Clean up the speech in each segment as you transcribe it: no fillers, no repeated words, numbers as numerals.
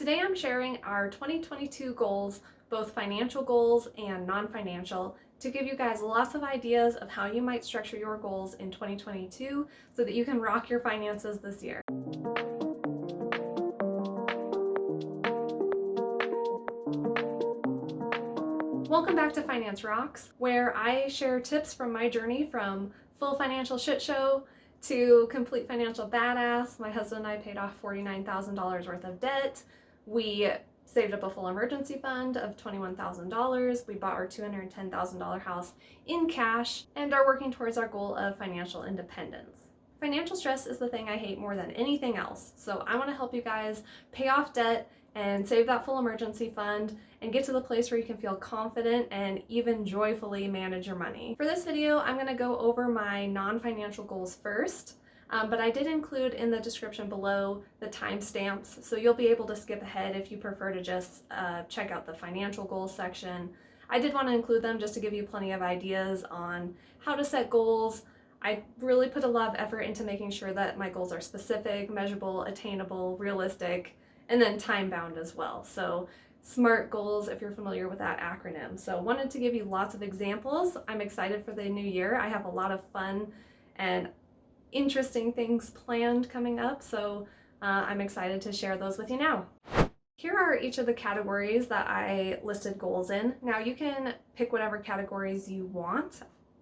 Today I'm sharing our 2022 goals, both financial goals and non-financial, to give you guys lots of ideas of how you might structure your goals in 2022 so that you can rock your finances this year. Welcome back to FinanceRox, where I share tips from my journey from full financial shit show to complete financial badass. My husband and I paid off $49,000 worth of debt. We saved up a full emergency fund of $21,000. We bought our $210,000 house in cash and are working towards our goal of financial independence. Financial stress is the thing I hate more than anything else. So I want to help you guys pay off debt and save that full emergency fund and get to the place where you can feel confident and even joyfully manage your money. For this video, I'm going to go over my non-financial goals first, but I did include in the description below the timestamps, so you'll be able to skip ahead if you prefer to just check out the financial goals section. I did want to include them just to give you plenty of ideas on how to set goals. I really put a lot of effort into making sure that my goals are specific, measurable, attainable, realistic, and then time-bound as well. So SMART goals, if you're familiar with that acronym. So wanted to give you lots of examples. I'm excited for the new year. I have a lot of fun and interesting things planned coming up, so I'm excited to share those with you now. Here are each of the categories that I listed goals in. Now you can pick whatever categories you want.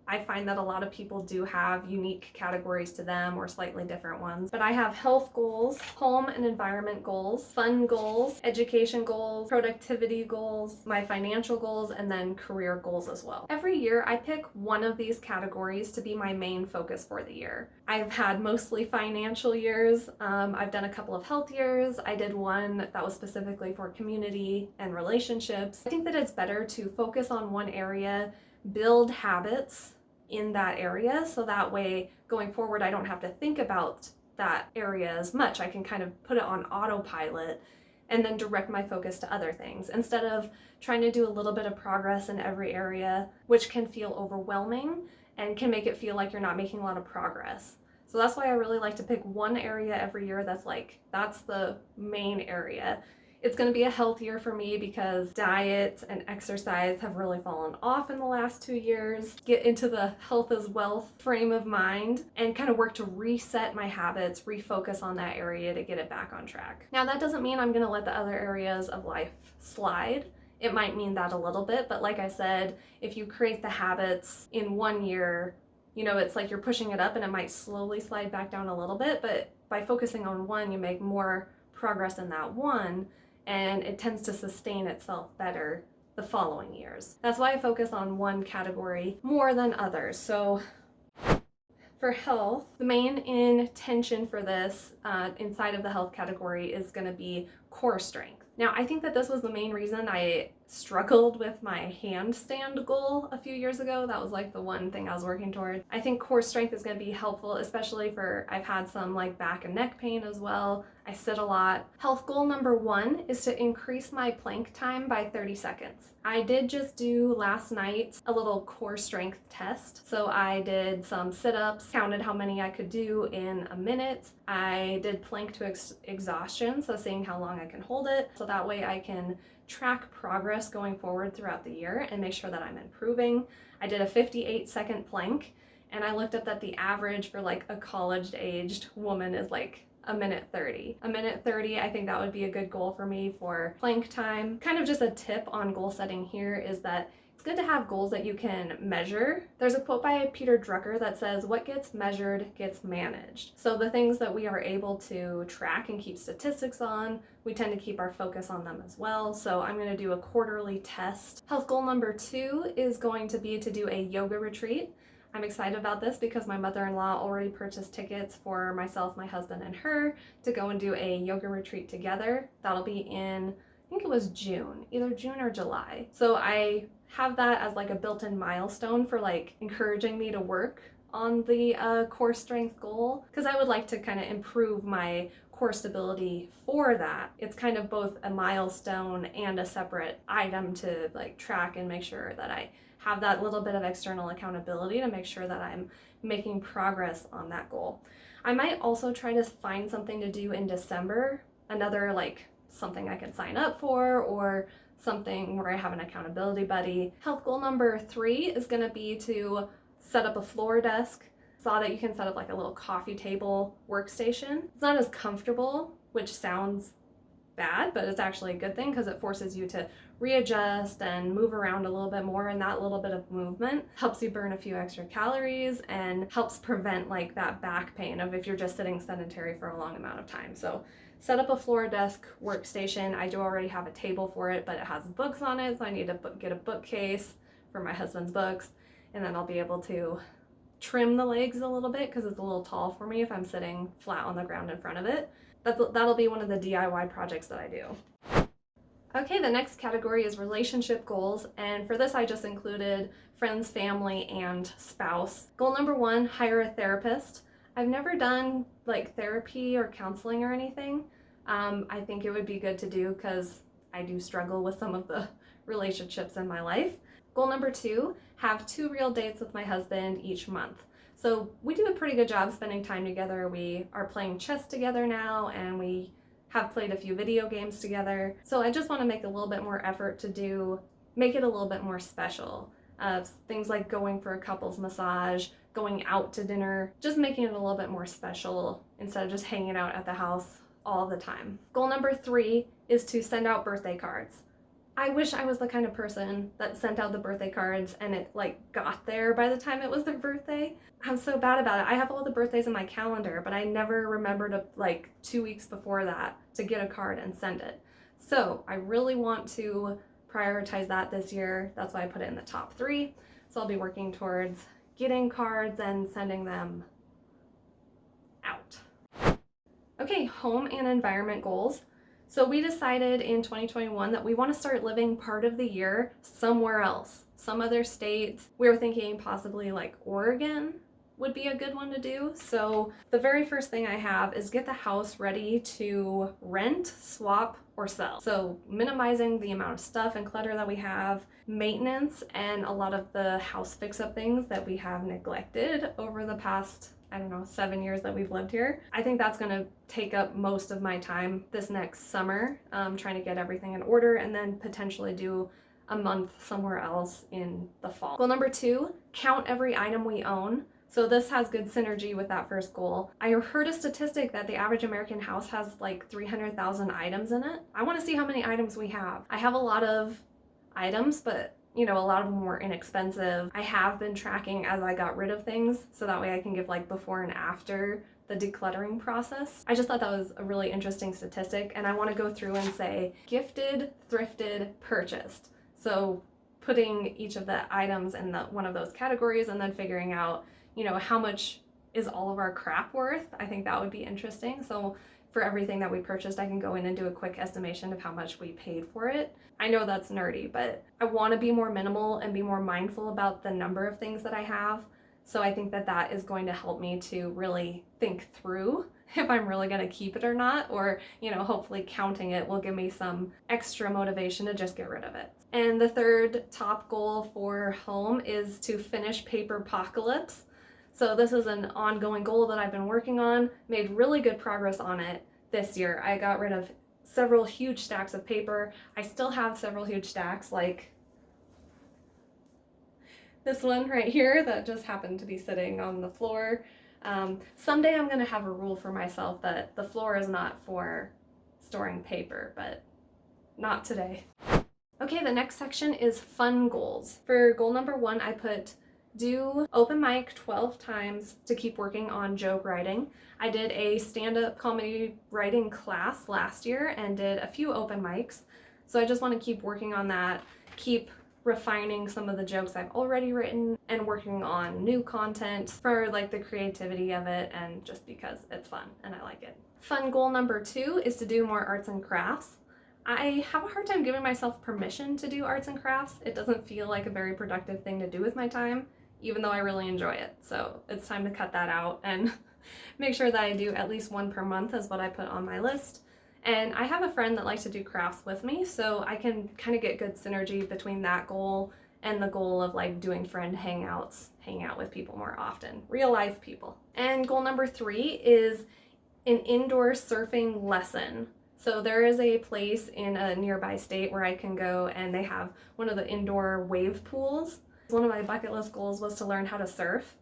I find that a lot of people do have unique categories to them or slightly different ones, but I have health goals, home and environment goals, fun goals, education goals, productivity goals, my financial goals, and then career goals as well. Every year I pick one of these categories to be my main focus for the year. I've had mostly financial years. I've done a couple of health years. I did one that was specifically for community and relationships. I think that it's better to focus on one area, build habits in that area, so that way going forward I don't have to think about that area as much. I can kind of put it on autopilot and then direct my focus to other things instead of trying to do a little bit of progress in every area, which can feel overwhelming and can make it feel like you're not making a lot of progress. So that's why I really like to pick one area every year that's the main area. It's going to be a health year for me because diet and exercise have really fallen off in the last 2 years. Get into the health as wealth frame of mind and kind of work to reset my habits, refocus on that area to get it back on track. Now that doesn't mean I'm going to let the other areas of life slide. It might mean that a little bit, but like I said, if you create the habits in 1 year, it's like you're pushing it up and it might slowly slide back down a little bit, but by focusing on one, you make more progress in that one, and it tends to sustain itself better the following years. That's why I focus on one category more than others. So for health, the main intention for this inside of the health category is going to be core strength. Now, I think that this was the main reason I struggled with my handstand goal a few years ago. That was like the one thing I was working toward. I think core strength is going to be helpful, especially I've had some like back and neck pain as well. I sit a lot. Health goal number 1 is to increase my plank time by 30 seconds. I did just do last night a little core strength test. So I did some sit-ups, counted how many I could do in a minute. I did plank to exhaustion, so seeing how long I can hold it. So that way I can track progress going forward throughout the year and make sure that I'm improving. I did a 58-second plank, and I looked up that the average for like a college-aged woman is like a minute 30. A minute 30, I think that would be a good goal for me for plank time. Kind of just a tip on goal setting here is that it's good to have goals that you can measure. There's a quote by Peter Drucker that says, "What gets measured gets managed." So the things that we are able to track and keep statistics on, we tend to keep our focus on them as well. So I'm going to do a quarterly test. Health goal number 2 is going to be to do a yoga retreat. I'm excited about this because my mother-in-law already purchased tickets for myself, my husband, and her to go and do a yoga retreat together. That'll be in, I think it was June, either June or July. So I have that as like a built-in milestone for like encouraging me to work on the core strength goal, because I would like to kind of improve my core stability for that. It's kind of both a milestone and a separate item to like track and make sure that I have that little bit of external accountability to make sure that I'm making progress on that goal. I might also try to find something to do in December, another like something I can sign up for or something where I have an accountability buddy. Health goal number 3 is going to be to set up a floor desk. Saw that you can set up like a little coffee table workstation. It's not as comfortable, which sounds bad, but it's actually a good thing because it forces you to readjust and move around a little bit more, and that little bit of movement helps you burn a few extra calories and helps prevent like that back pain of if you're just sitting sedentary for a long amount of time. So set up a floor desk workstation. I do already have a table for it, but it has books on it, so I need to get a bookcase for my husband's books, and then I'll be able to trim the legs a little bit because it's a little tall for me if I'm sitting flat on the ground in front of it. That'll be one of the DIY projects that I do. Okay, the next category is relationship goals, and for this I just included friends, family, and spouse. Goal number 1, hire a therapist. I've never done like therapy or counseling or anything. I think it would be good to do because I do struggle with some of the relationships in my life. Goal number 2, have 2 real dates with my husband each month. So we do a pretty good job spending time together. We are playing chess together now, and we have played a few video games together. So I just want to make a little bit more effort to make it a little bit more special. Things like going for a couples massage, going out to dinner, just making it a little bit more special instead of just hanging out at the house all the time. Goal number 3 is to send out birthday cards. I wish I was the kind of person that sent out the birthday cards and it like got there by the time it was their birthday. I'm so bad about it. I have all the birthdays in my calendar, but I never remember to like 2 weeks before that to get a card and send it. So I really want to prioritize that this year. That's why I put it in the top 3. So I'll be working towards getting cards and sending them out. Okay, home and environment goals. So we decided in 2021 that we want to start living part of the year somewhere else, some other state. We were thinking possibly like Oregon would be a good one to do. So the very first thing I have is get the house ready to rent, swap, or sell. So minimizing the amount of stuff and clutter that we have, maintenance, and a lot of the house fix-up things that we have neglected over the past 7 years that we've lived here. I think that's going to take up most of my time this next summer, trying to get everything in order and then potentially do a month somewhere else in the fall. Goal number 2, count every item we own. So this has good synergy with that first goal. I heard a statistic that the average American house has like 300,000 items in it. I want to see how many items we have. I have a lot of items, but a lot of them were inexpensive. I have been tracking as I got rid of things, so that way I can give like before and after the decluttering process. I just thought that was a really interesting statistic, and I want to go through and say gifted, thrifted, purchased. So putting each of the items in one of those categories and then figuring out, how much is all of our crap worth. I think that would be interesting. So for everything that we purchased, I can go in and do a quick estimation of how much we paid for it. I know that's nerdy, but I want to be more minimal and be more mindful about the number of things that I have. So I think that is going to help me to really think through if I'm really going to keep it or not, or, hopefully counting it will give me some extra motivation to just get rid of it. And the third top goal for home is to finish Paperpocalypse. So this is an ongoing goal that I've been working on, made really good progress on it this year. I got rid of several huge stacks of paper. I still have several huge stacks, like this one right here that just happened to be sitting on the floor. Someday I'm going to have a rule for myself that the floor is not for storing paper, but not today. Okay, the next section is fun goals. For goal number 1, I put do open mic 12 times to keep working on joke writing. I did a stand-up comedy writing class last year and did a few open mics. So I just want to keep working on that, keep refining some of the jokes I've already written and working on new content for like the creativity of it and just because it's fun and I like it. Fun goal number 2 is to do more arts and crafts. I have a hard time giving myself permission to do arts and crafts. It doesn't feel like a very productive thing to do with my time, even though I really enjoy it. So it's time to cut that out and make sure that I do at least one per month is what I put on my list. And I have a friend that likes to do crafts with me, so I can kind of get good synergy between that goal and the goal of like doing friend hangouts, hang out with people more often, real life people. And goal number 3 is an indoor surfing lesson. So there is a place in a nearby state where I can go, and they have one of the indoor wave pools. One of my bucket list goals was to learn how to surf,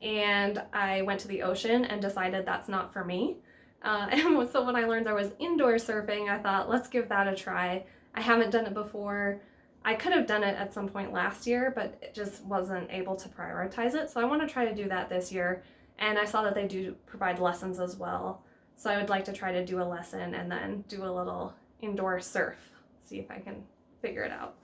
and I went to the ocean and decided that's not for me. And so when I learned there was indoor surfing, I thought, let's give that a try. I haven't done it before. I could have done it at some point last year, but it just wasn't able to prioritize it. So I want to try to do that this year. And I saw that they do provide lessons as well. So I would like to try to do a lesson and then do a little indoor surf, see if I can figure it out.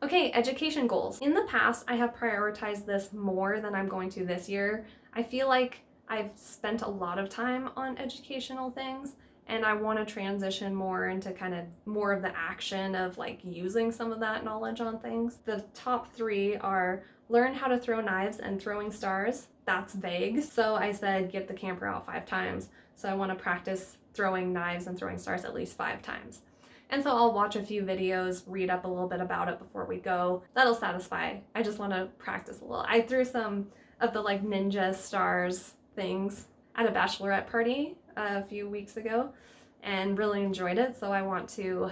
Okay, education goals. In the past, I have prioritized this more than I'm going to this year. I feel like I've spent a lot of time on educational things, and I want to transition more into kind of more of the action of like using some of that knowledge on things. The top 3 are learn how to throw knives and throwing stars. That's vague. So I said get the camper out 5 times. So I want to practice throwing knives and throwing stars at least 5 times. And so I'll watch a few videos, read up a little bit about it before we go. That'll satisfy. I just want to practice a little. I threw some of the like ninja stars things at a bachelorette party a few weeks ago and really enjoyed it. So I want to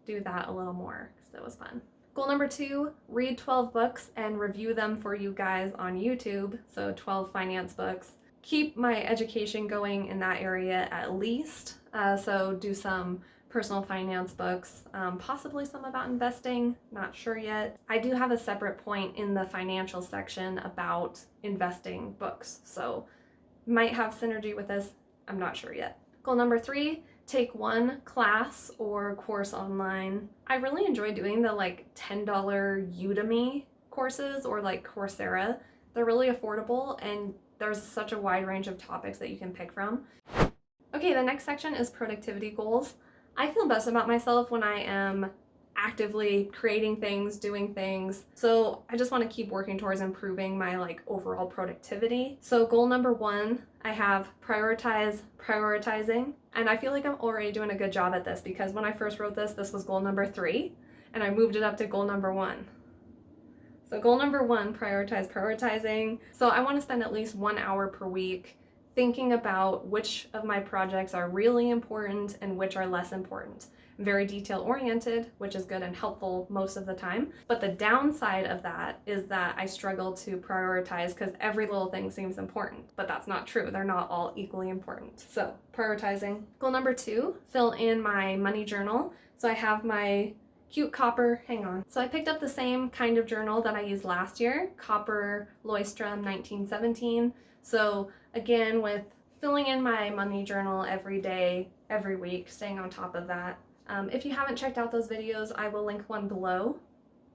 do that a little more because it was fun. Goal number 2, read 12 books and review them for you guys on YouTube. So 12 finance books. Keep my education going in that area at least. So do some personal finance books, possibly some about investing, not sure yet. I do have a separate point in the financial section about investing books, so might have synergy with this, I'm not sure yet. Goal number 3, take one class or course online. I really enjoy doing the like $10 Udemy courses or like Coursera. They're really affordable and there's such a wide range of topics that you can pick from. Okay, the next section is productivity goals. I feel best about myself when I am actively creating things, doing things. So I just want to keep working towards improving my like overall productivity. So goal number 1, I have prioritizing. And I feel like I'm already doing a good job at this because when I first wrote this, this was goal number 3 and I moved it up to goal number 1. So goal number 1, prioritizing. So I want to spend at least 1 hour per week thinking about which of my projects are really important and which are less important. I'm very detail oriented, which is good and helpful most of the time. But the downside of that is that I struggle to prioritize because every little thing seems important, but that's not true. They're not all equally important. So prioritizing. Goal number 2, fill in my money journal. So I have my cute copper, hang on. So I picked up the same kind of journal that I used last year, Copper Leuchtturm 1917. So again, with filling in my money journal every day, every week, staying on top of that. If you haven't checked out those videos, I will link one below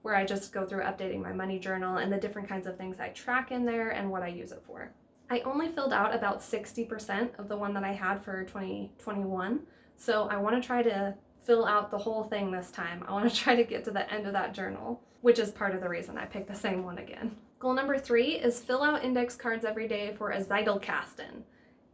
where I just go through updating my money journal and the different kinds of things I track in there and what I use it for. I only filled out about 60% of the one that I had for 2021. So I want to try to fill out the whole thing this time. I want to try to get to the end of that journal, which is part of the reason I picked the same one again. Goal number 3 is fill out index cards every day for a Zeitelkasten.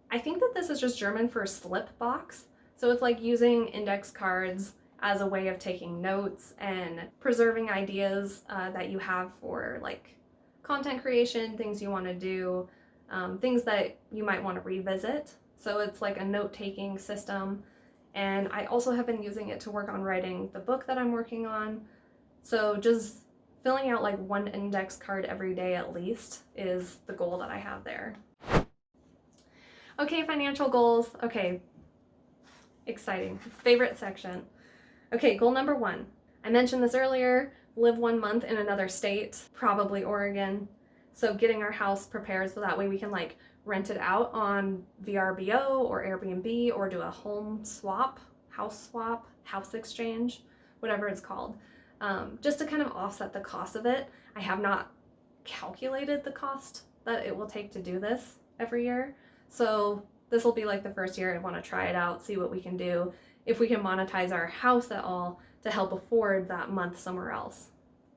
I think that this is just German for slip box. So it's like using index cards as a way of taking notes and preserving ideas that you have for like content creation, things you want to do, things that you might want to revisit. So it's like a note-taking system. And I also have been using it to work on writing the book that I'm working on. So just filling out like one index card every day at least is the goal that I have there. Okay, financial goals. Okay, exciting. Favorite section. Okay, goal number 1. I mentioned this earlier, live 1 month in another state, probably Oregon. So getting our house prepared so that way we can like rent it out on VRBO or Airbnb or do a home swap, house exchange, whatever it's called. Just to kind of offset the cost of it. I have not calculated the cost that it will take to do this every year. So this will be like the first year I want to try it out, see what we can do, if we can monetize our house at all to help afford that month somewhere else.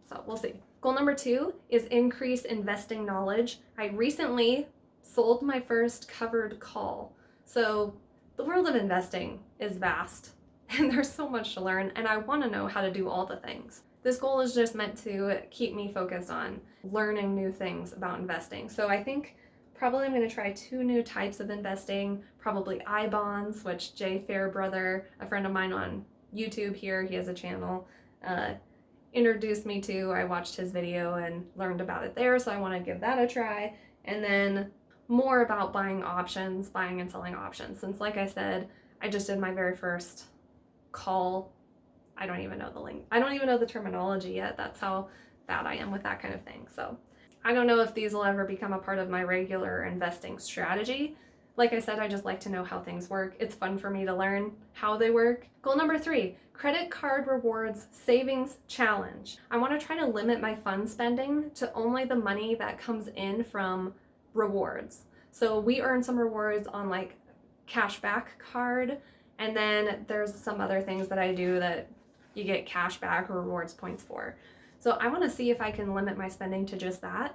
So we'll see. Goal number 2 is increase investing knowledge. I recently sold my first covered call. So the world of investing is vast and there's so much to learn and I want to know how to do all the things. This goal is just meant to keep me focused on learning new things about investing. So I think Probably I'm going to try 2 new types of investing, probably I bonds, which Jay Fairbrother, a friend of mine on YouTube here, he has a channel, introduced me to. I watched his video and learned about it there, so I want to give that a try. And then more about buying options, buying and selling options, since like I said, I just did my very first call. I don't even know the link. I don't even know the terminology yet. That's how bad I am with that kind of thing. So I don't know if these will ever become a part of my regular investing strategy. Like I said, I just like to know how things work. It's fun for me to learn how they work. Goal number 3, credit card rewards savings challenge. I want to try to limit my fund spending to only the money that comes in from rewards. So we earn some rewards on like cashback card, and then there's some other things that I do that you get cash back or rewards points for. So I want to see if I can limit my spending to just that.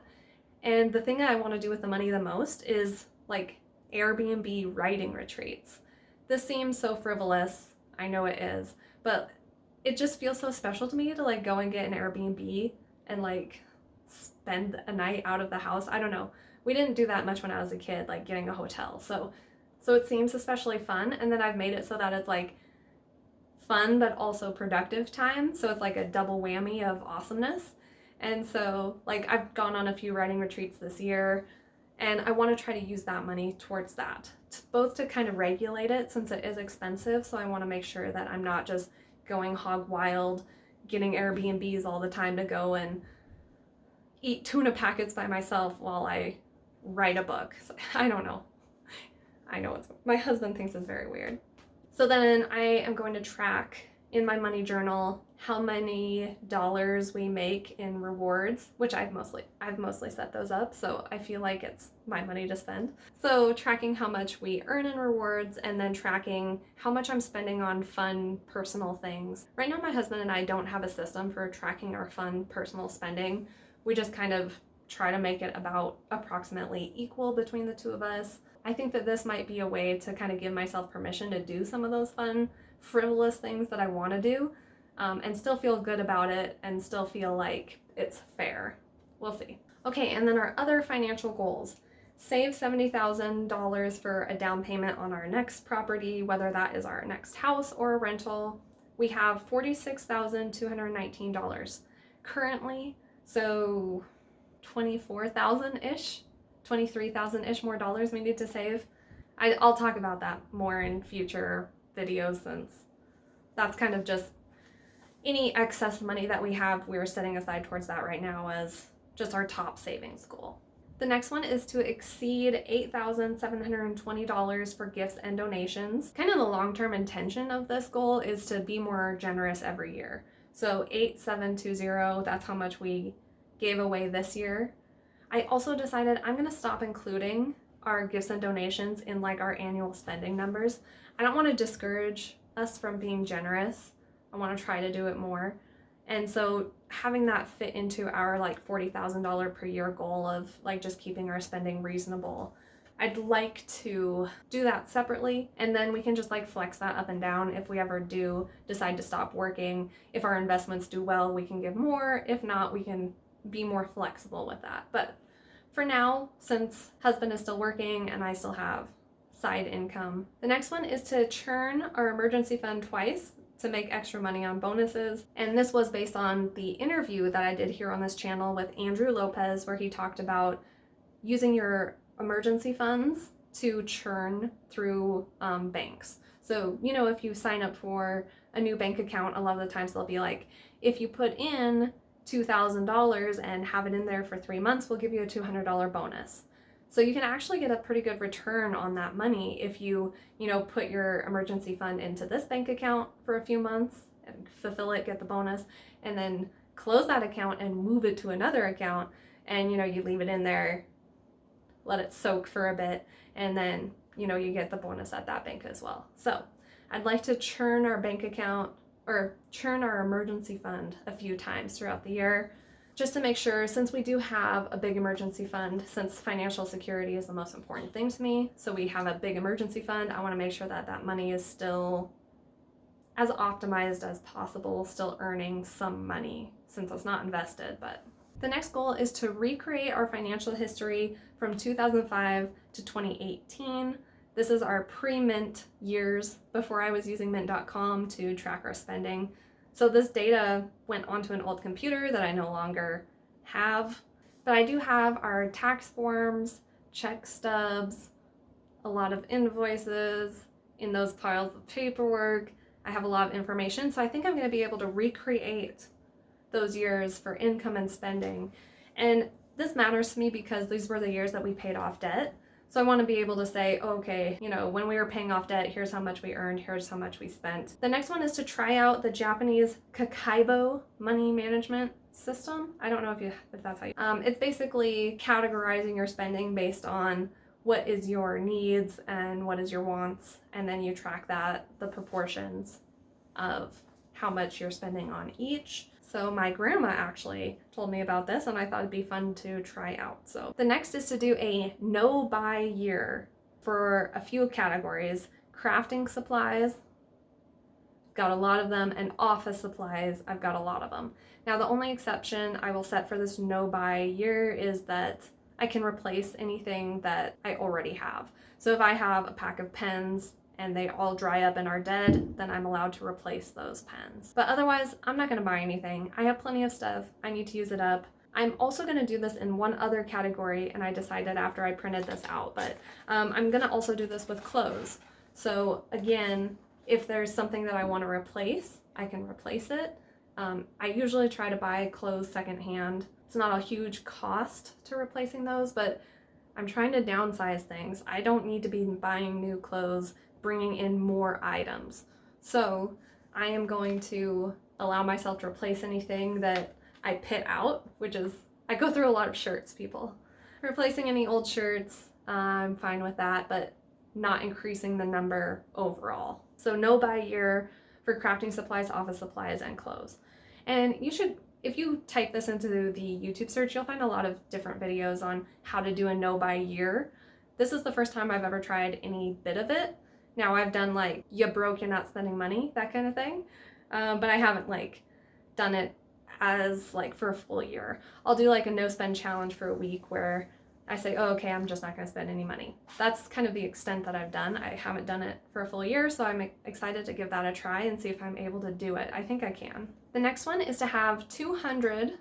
And the thing that I want to do with the money the most is like Airbnb writing retreats. This seems so frivolous, I know it is, but it just feels so special to me to like go and get an Airbnb and like spend a night out of the house. I don't know. We didn't do that much when I was a kid, like getting a hotel. So it seems especially fun, and then I've made it so that it's like fun but also productive time. So it's like a double whammy of awesomeness. And so like I've gone on a few writing retreats this year, and I want to try to use that money towards that, both to kind of regulate it since it is expensive. So I want to make sure that I'm not just going hog wild, getting Airbnbs all the time to go and eat tuna packets by myself while I write a book. So, I don't know. I know my husband thinks it's very weird. So then I am going to track in my money journal how many dollars we make in rewards, which I've mostly set those up, so I feel like it's my money to spend. So tracking how much we earn in rewards, and then tracking how much I'm spending on fun personal things. Right now my husband and I don't have a system for tracking our fun personal spending. We just kind of try to make it about approximately equal between the two of us. I think that this might be a way to kind of give myself permission to do some of those fun, frivolous things that I want to do, and still feel good about it and still feel like it's fair. We'll see. Okay, and then our other financial goals. Save $70,000 for a down payment on our next property, whether that is our next house or a rental. We have $46,219 currently, so 24,000-ish. 23,000-ish more dollars we need to save. I'll talk about that more in future videos, since that's kind of just any excess money that we have, we're setting aside towards that right now as just our top savings goal. The next one is to exceed $8,720 for gifts and donations. Kind of the long-term intention of this goal is to be more generous every year. So 8,720, that's how much we gave away this year. I also decided I'm going to stop including our gifts and donations in like our annual spending numbers. I don't want to discourage us from being generous. I want to try to do it more. And so having that fit into our like $40,000 per year goal of like just keeping our spending reasonable, I'd like to do that separately, and then we can just like flex that up and down if we ever do decide to stop working. If our investments do well, we can give more. If not, we can be more flexible with that. But for now, since husband is still working and I still have side income, the next one is to churn our emergency fund twice to make extra money on bonuses. And this was based on the interview that I did here on this channel with Andrew Lopez, where he talked about using your emergency funds to churn through banks. So, you know, if you sign up for a new bank account, a lot of the times they'll be like, if you put in $2,000 and have it in there for 3 months, we'll give you a $200 bonus. So you can actually get a pretty good return on that money if you put your emergency fund into this bank account for a few months and fulfill it, get the bonus, and then close that account and move it to another account, and you leave it in there, let it soak for a bit, and then you get the bonus at that bank as well. So I'd like to churn our bank account or churn our emergency fund a few times throughout the year, just to make sure, since we do have a big emergency fund, since financial security is the most important thing to me, so we have a big emergency fund, I want to make sure that that money is still as optimized as possible, still earning some money, since it's not invested, but The next goal is to recreate our financial history from 2005 to 2018. This is our pre-Mint years, before I was using Mint.com to track our spending. So this data went onto an old computer that I no longer have, but I do have our tax forms, check stubs, a lot of invoices in those piles of paperwork. I have a lot of information, so I think I'm going to be able to recreate those years for income and spending. And this matters to me because these were the years that we paid off debt. So I want to be able to say, okay, when we were paying off debt, here's how much we earned, here's how much we spent. The next one is to try out the Japanese Kakaibo money management system. I don't know if that's how you, it's basically categorizing your spending based on what is your needs and what is your wants, and then you track the proportions of how much you're spending on each. So my grandma actually told me about this, and I thought it'd be fun to try out. So the next is to do a no-buy year for a few categories. Crafting supplies, got a lot of them, and office supplies, I've got a lot of them. Now the only exception I will set for this no-buy year is that I can replace anything that I already have. So if I have a pack of pens and they all dry up and are dead, then I'm allowed to replace those pens. But otherwise, I'm not gonna buy anything. I have plenty of stuff, I need to use it up. I'm also gonna do this in one other category, and I decided after I printed this out, but I'm gonna also do this with clothes. So again, if there's something that I wanna replace, I can replace it. I usually try to buy clothes secondhand. It's not a huge cost to replacing those, but I'm trying to downsize things. I don't need to be buying new clothes, bringing in more items. So I am going to allow myself to replace anything that I pit out, which is, I go through a lot of shirts, people. Replacing any old shirts, I'm fine with that, but not increasing the number overall. So no buy year for crafting supplies, office supplies, and clothes. And you should, if you type this into the YouTube search, you'll find a lot of different videos on how to do a no buy year. This is the first time I've ever tried any bit of it. Now I've done like, you broke, you're not spending money, that kind of thing. But I haven't like done it as like for a full year. I'll do like a no spend challenge for a week where I say, oh, okay, I'm just not gonna spend any money. That's kind of the extent that I've done. I haven't done it for a full year, so I'm excited to give that a try and see if I'm able to do it. I think I can. The next one is to have 200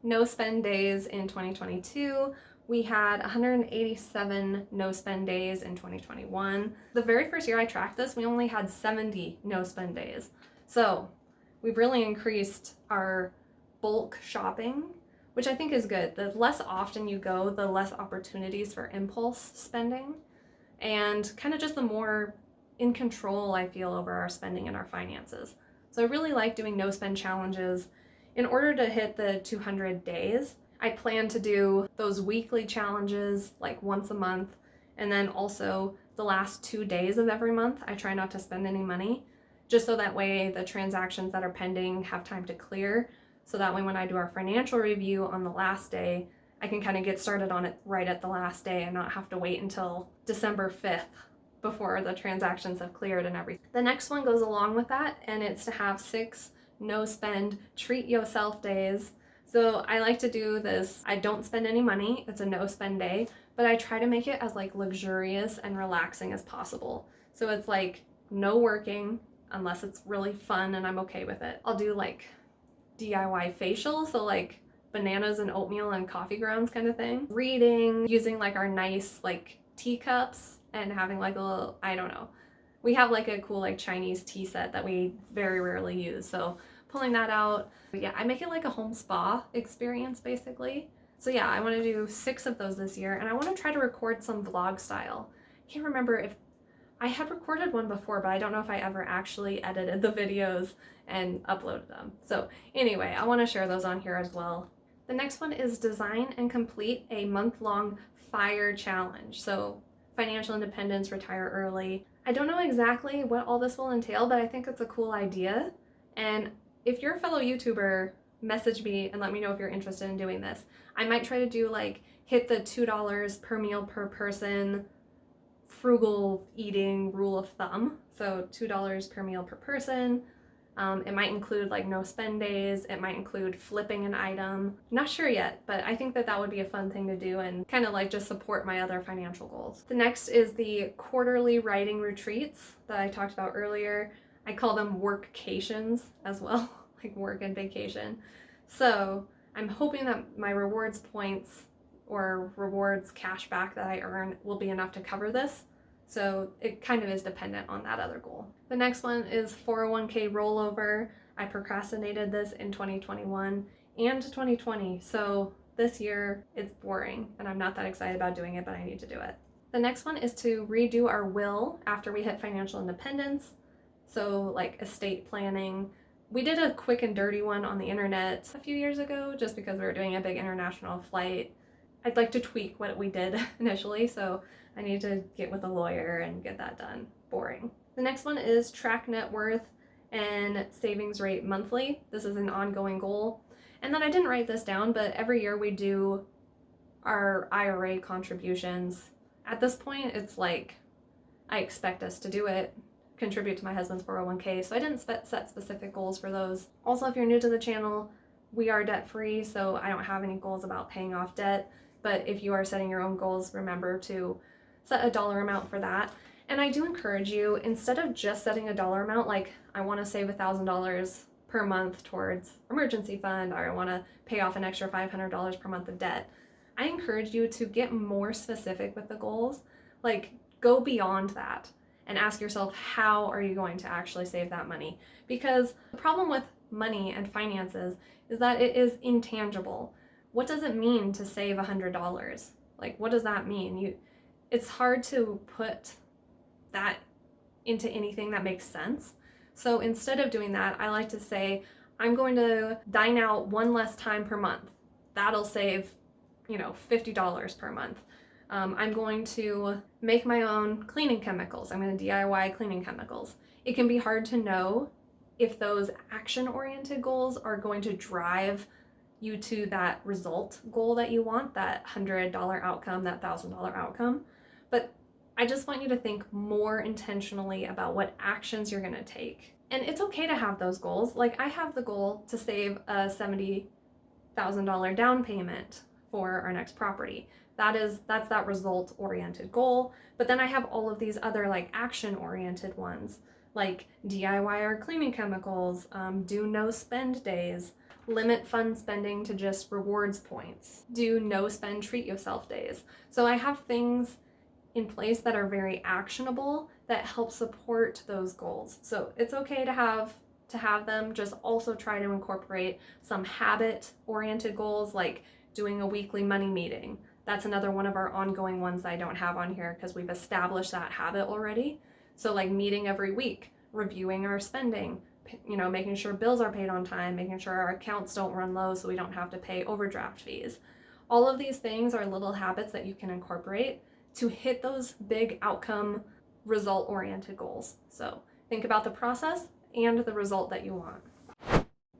no spend days in 2022. We had 187 no spend days in 2021. The very first year I tracked this, we only had 70 no spend days. So we've really increased our bulk shopping, which I think is good. The less often you go, the less opportunities for impulse spending, and kind of just the more in control I feel over our spending and our finances. So I really like doing no spend challenges. In order to hit the 200 days, I plan to do those weekly challenges like once a month, and then also the last 2 days of every month, I try not to spend any money, just so that way the transactions that are pending have time to clear. So that way when I do our financial review on the last day, I can kind of get started on it right at the last day and not have to wait until December 5th before the transactions have cleared and everything. The next one goes along with that, and it's to have 6 no spend treat yourself days. So I like to do this, I don't spend any money, it's a no spend day, but I try to make it as like luxurious and relaxing as possible. So it's like no working unless it's really fun and I'm okay with it. I'll do like DIY facial, so like bananas and oatmeal and coffee grounds kind of thing. Reading, using like our nice like teacups and having like a little, I don't know. We have like a cool like Chinese tea set that we very rarely use, so pulling that out. But yeah, I make it like a home spa experience basically. So yeah, I want to do 6 of those this year, and I want to try to record some vlog style. I can't remember if I had recorded one before, but I don't know if I ever actually edited the videos and uploaded them. So anyway, I want to share those on here as well. The next one is design and complete a month-long FIRE challenge. So financial independence, retire early. I don't know exactly what all this will entail, but I think it's a cool idea. And if you're a fellow YouTuber, message me and let me know if you're interested in doing this. I might try to do like hit the $2 per meal per person frugal eating rule of thumb. So $2 per meal per person. It might include like no spend days. It might include flipping an item. Not sure yet, but I think that that would be a fun thing to do and kind of like just support my other financial goals. The next is the quarterly writing retreats that I talked about earlier. I call them workcations as well, like work and vacation. So I'm hoping that my rewards points or rewards cash back that I earn will be enough to cover this. So it kind of is dependent on that other goal. The next one is 401k rollover. I procrastinated this in 2021 and 2020. So this year it's boring and I'm not that excited about doing it, but I need to do it. The next one is to redo our will after we hit financial independence. So like estate planning. We did a quick and dirty one on the internet a few years ago just because we were doing a big international flight. I'd like to tweak what we did initially, so I need to get with a lawyer and get that done. Boring. The next one is track net worth and savings rate monthly. This is an ongoing goal. And then I didn't write this down, but every year we do our IRA contributions. At this point, it's like I expect us to do it, contribute to my husband's 401k, so I didn't set specific goals for those. Also, if you're new to the channel, we are debt-free, so I don't have any goals about paying off debt. But if you are setting your own goals, remember to set a dollar amount for that. And I do encourage you, instead of just setting a dollar amount, like I want to save $1,000 per month towards emergency fund, or I want to pay off an extra $500 per month of debt, I encourage you to get more specific with the goals. Like go beyond that and ask yourself, how are you going to actually save that money? Because the problem with money and finances is that it is intangible. What does it mean to save $100? Like, what does that mean? It's hard to put that into anything that makes sense. So instead of doing that, I like to say, I'm going to dine out one less time per month. That'll save, $50 per month. I'm going to make my own cleaning chemicals. I'm going to DIY cleaning chemicals. It can be hard to know if those action-oriented goals are going to drive you to that result goal that you want, that $100 outcome, that $1,000 outcome. But I just want you to think more intentionally about what actions you're going to take. And it's okay to have those goals. Like I have the goal to save a $70,000 down payment for our next property. That's that result-oriented goal. But then I have all of these other like action-oriented ones, like DIY our cleaning chemicals, do no spend days, limit fund spending to just rewards points, do no spend treat yourself days. So I have things in place that are very actionable that help support those goals. So it's okay to have them, just also try to incorporate some habit-oriented goals like doing a weekly money meeting. That's another one of our ongoing ones that I don't have on here because we've established that habit already. So like meeting every week, reviewing our spending, making sure bills are paid on time, making sure our accounts don't run low so we don't have to pay overdraft fees. All of these things are little habits that you can incorporate to hit those big outcome result-oriented goals. So think about the process and the result that you want.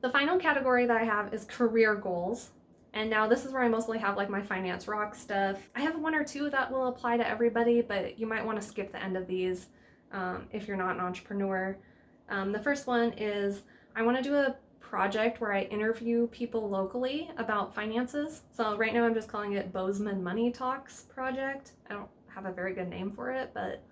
The final category that I have is career goals. And now this is where I mostly have like my FinanceRox stuff. I have one or two that will apply to everybody, but you might want to skip the end of these if you're not an entrepreneur. The first one is I want to do a project where I interview people locally about finances. So right now I'm just calling it Bozeman Money Talks Project. I don't have a very good name for it, but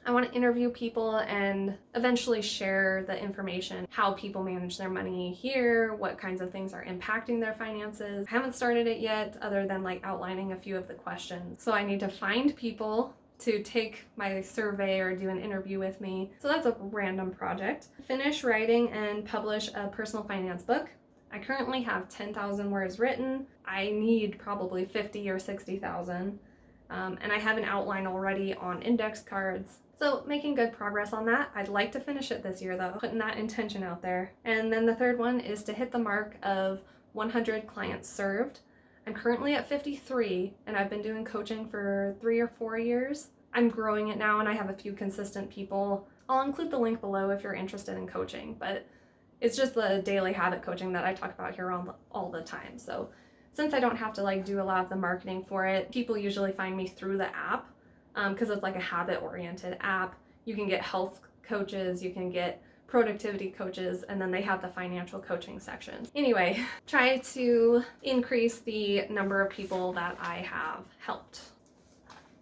I want to interview people and eventually share the information, how people manage their money here, what kinds of things are impacting their finances. I haven't started it yet other than like outlining a few of the questions. So I need to find people to take my survey or do an interview with me. So that's a random project. Finish writing and publish a personal finance book. I currently have 10,000 words written. I need probably 50 or 60,000. And I have an outline already on index cards. So making good progress on that. I'd like to finish it this year though, putting that intention out there. And then the third one is to hit the mark of 100 clients served. I'm currently at 53 and I've been doing coaching for 3 or 4 years. I'm growing it now and I have a few consistent people. I'll include the link below if you're interested in coaching, but it's just the daily habit coaching that I talk about here all the time. So since I don't have to like do a lot of the marketing for it, people usually find me through the app because it's like a habit-oriented app. You can get health coaches, you can get productivity coaches, and then they have the financial coaching section. Anyway, try to increase the number of people that I have helped.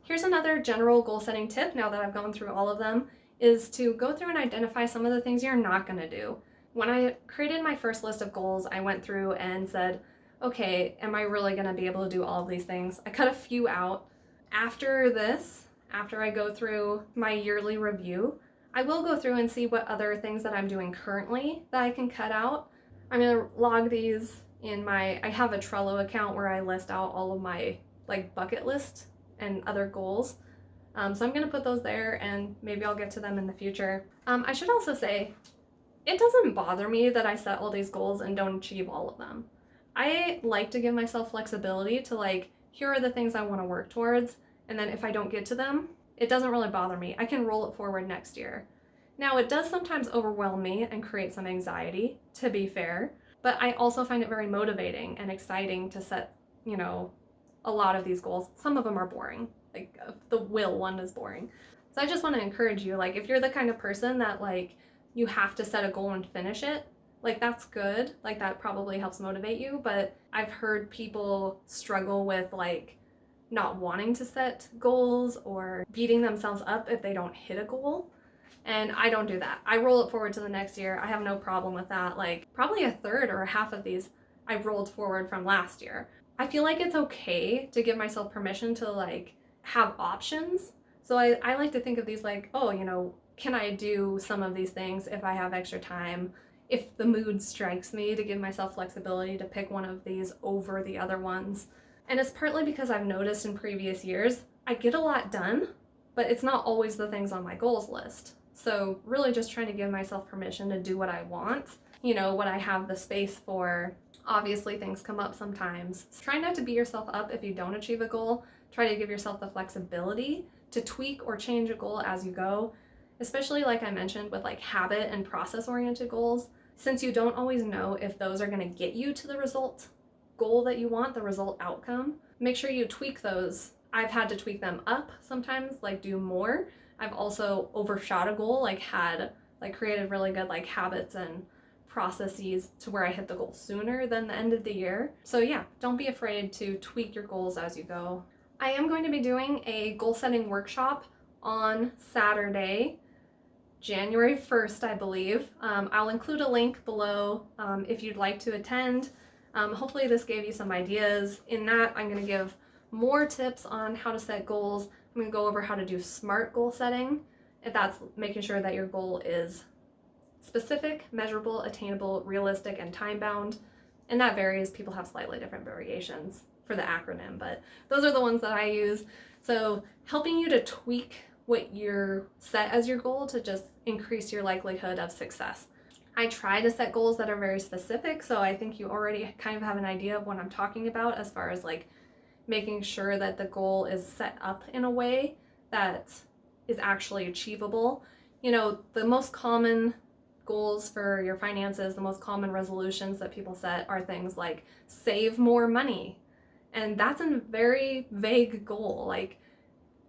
Here's another general goal setting tip, now that I've gone through all of them, is to go through and identify some of the things you're not going to do. When I created my first list of goals, I went through and said, okay, am I really going to be able to do all of these things? I cut a few out. After this, after I go through my yearly review, I will go through and see what other things that I'm doing currently that I can cut out. I'm going to log these in I have a Trello account where I list out all of my bucket list and other goals. So I'm going to put those there, and maybe I'll get to them in the future. I should also say, it doesn't bother me that I set all these goals and don't achieve all of them. I like to give myself flexibility to here are the things I want to work towards, and then if I don't get to them, it doesn't really bother me. I can roll it forward next year. Now, it does sometimes overwhelm me and create some anxiety, to be fair, but I also find it very motivating and exciting to set, a lot of these goals. Some of them are boring. The will one is boring. So I just want to encourage you, if you're the kind of person that you have to set a goal and finish it, that's good. That probably helps motivate you, but I've heard people struggle with not wanting to set goals or beating themselves up if they don't hit a goal. And I don't do that. I roll it forward to the next year. I have no problem with that. Probably a third or a half of these I rolled forward from last year. I feel like it's okay to give myself permission to have options. So I like to think of these can I do some of these things if I have extra time? If the mood strikes me, to give myself flexibility to pick one of these over the other ones. And it's partly because I've noticed in previous years, I get a lot done, but it's not always the things on my goals list. So really just trying to give myself permission to do what I want, what I have the space for. Obviously things come up sometimes. Try not to beat yourself up if you don't achieve a goal. Try to give yourself the flexibility to tweak or change a goal as you go, especially like I mentioned with habit and process oriented goals. Since you don't always know if those are going to get you to the result goal that you want, the result outcome, make sure you tweak those. I've had to tweak them up sometimes, do more. I've also overshot a goal, created really good habits and processes to where I hit the goal sooner than the end of the year. So yeah, don't be afraid to tweak your goals as you go. I am going to be doing a goal setting workshop on Saturday, January 1st, I believe. I'll include a link below if you'd like to attend. Hopefully this gave you some ideas. In that, I'm going to give more tips on how to set goals. I'm going to go over how to do SMART goal setting. If that's making sure that your goal is specific, measurable, attainable, realistic, and time-bound. And that varies. People have slightly different variations for the acronym, but those are the ones that I use. So helping you to tweak what you're set as your goal to just increase your likelihood of success. I try to set goals that are very specific, so I think you already kind of have an idea of what I'm talking about as far as making sure that the goal is set up in a way that is actually achievable. The most common goals for your finances, the most common resolutions that people set are things like save more money. And that's a very vague goal.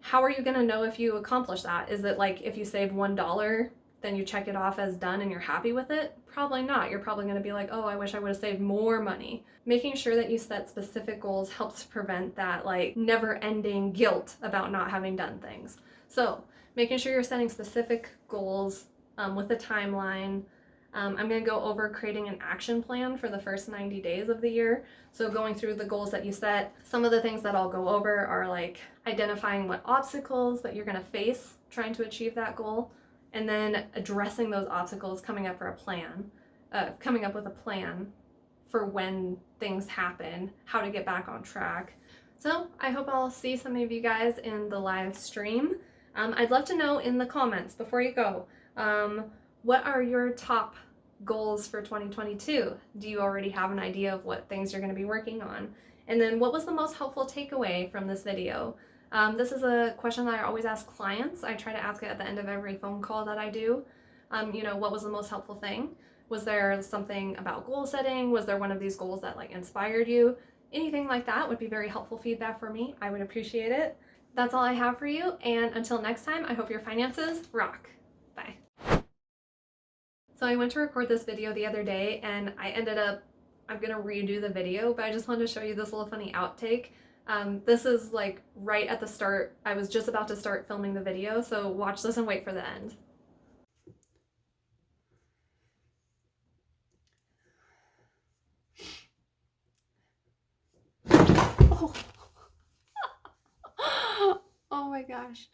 How are you going to know if you accomplish that? Is it if you save $1, then you check it off as done and you're happy with it? Probably not. You're probably going to be oh, I wish I would have saved more money. Making sure that you set specific goals helps prevent that never-ending guilt about not having done things. So making sure you're setting specific goals with a timeline. I'm going to go over creating an action plan for the first 90 days of the year. So going through the goals that you set, some of the things that I'll go over are identifying what obstacles that you're going to face trying to achieve that goal, and then addressing those obstacles, coming up with a plan for when things happen, how to get back on track. So I hope I'll see some of you guys in the live stream. I'd love to know in the comments before you go, what are your top goals for 2022? Do you already have an idea of what things you're going to be working on? And then what was the most helpful takeaway from this video? This is a question that I always ask clients. I try to ask it at the end of every phone call that I do. What was the most helpful thing? Was there something about goal setting? Was there one of these goals that inspired you? Anything like that would be very helpful feedback for me. I would appreciate it. That's all I have for you. And until next time, I hope your finances rock. Bye. So I went to record this video the other day and I'm gonna redo the video, but I just wanted to show you this little funny outtake. This is like right at the start. I was just about to start filming the video, so watch this and wait for the end. Oh, oh my gosh.